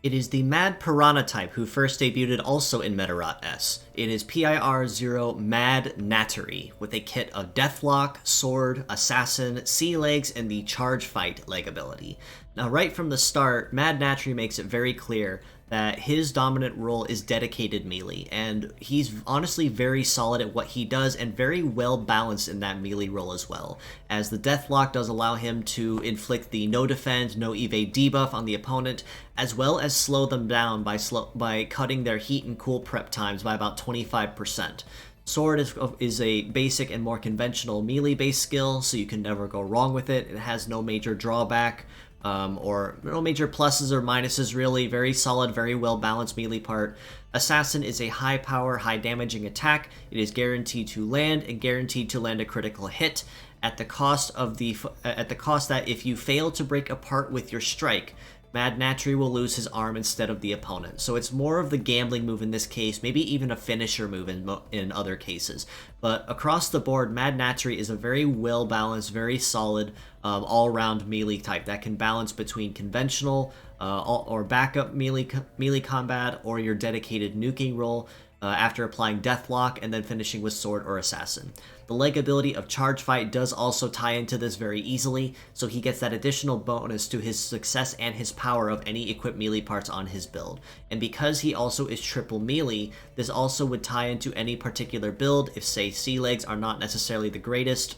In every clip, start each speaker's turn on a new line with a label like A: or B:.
A: It is the Mad Piranha type who first debuted also in Medarot S. It is PIR00 Mad Nattery, with a kit of Deathlock, Sword, Assassin, Sea Legs, and the Charge Fight leg ability. Now right from the start, Mad Nattery makes it very clear that his dominant role is dedicated melee, and he's honestly very solid at what he does and very well balanced in that melee role as well, as the Deathlock does allow him to inflict the no defend, no evade debuff on the opponent, as well as slow them down by cutting their heat and cool prep times by about 25%. Sword is a basic and more conventional melee-based skill, so you can never go wrong with it. It has no major drawback, or no major pluses or minuses really. Very solid, very well balanced melee part. Assassin is a high power, high damaging attack. It is guaranteed to land and guaranteed to land a critical hit at the cost that if you fail to break apart with your strike, Mad Nattery will lose his arm instead of the opponent. So it's more of the gambling move in this case, maybe even a finisher move in other cases. But across the board, Mad Nattery is a very well-balanced, very solid, all-around melee type that can balance between conventional or backup melee combat or your dedicated nuking role after applying Deathlock and then finishing with Sword or Assassin. The leg ability of Charge Fight does also tie into this very easily, so he gets that additional bonus to his success and his power of any equipped melee parts on his build. And because he also is triple melee, this also would tie into any particular build. If, say, Sea Legs are not necessarily the greatest,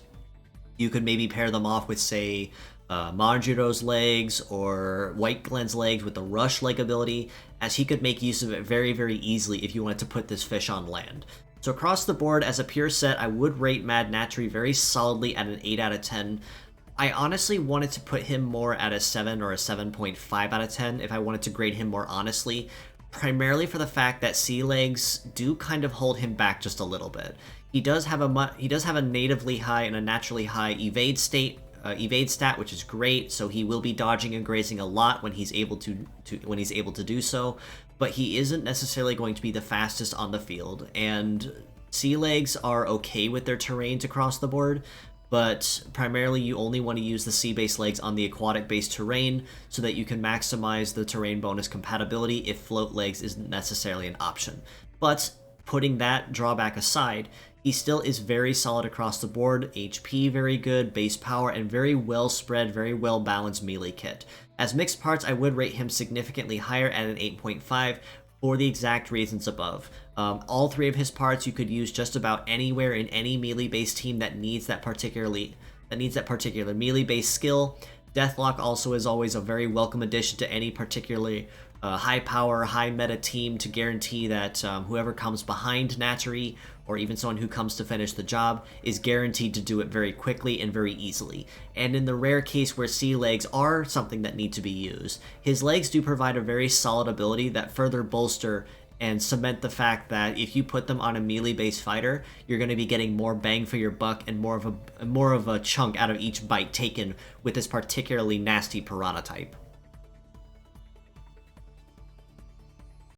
A: you could maybe pair them off with, say, Manjiro's legs or White Glenn's legs with the Rush leg ability, as he could make use of it very, very easily if you wanted to put this fish on land. So across the board, as a pure set, I would rate Mad Nattery very solidly at an 8 out of 10. I honestly wanted to put him more at a 7 or a 7.5 out of 10 if I wanted to grade him more honestly, primarily for the fact that Sea Legs do kind of hold him back just a little bit. He does have a natively high and a naturally high evade stat, which is great, so he will be dodging and grazing a lot when he's able to do so, but he isn't necessarily going to be the fastest on the field, and Sea Legs are okay with their terrains across the board, but primarily you only want to use the sea-based legs on the aquatic-based terrain so that you can maximize the terrain bonus compatibility if float legs isn't necessarily an option. But putting that drawback aside, he still is very solid across the board, HP very good, base power, and very well spread, very well balanced melee kit. As mixed parts, I would rate him significantly higher at an 8.5 for the exact reasons above. All three of his parts you could use just about anywhere in any melee-based team that needs that particular melee-based skill. Deathlock also is always a very welcome addition to any particularly high power, high meta team to guarantee that whoever comes behind Nattery, or even someone who comes to finish the job, is guaranteed to do it very quickly and very easily. And in the rare case where Sea Legs are something that need to be used, his legs do provide a very solid ability that further bolster and cement the fact that if you put them on a melee-based fighter, you're going to be getting more bang for your buck and more of a chunk out of each bite taken with this particularly nasty Piranha type.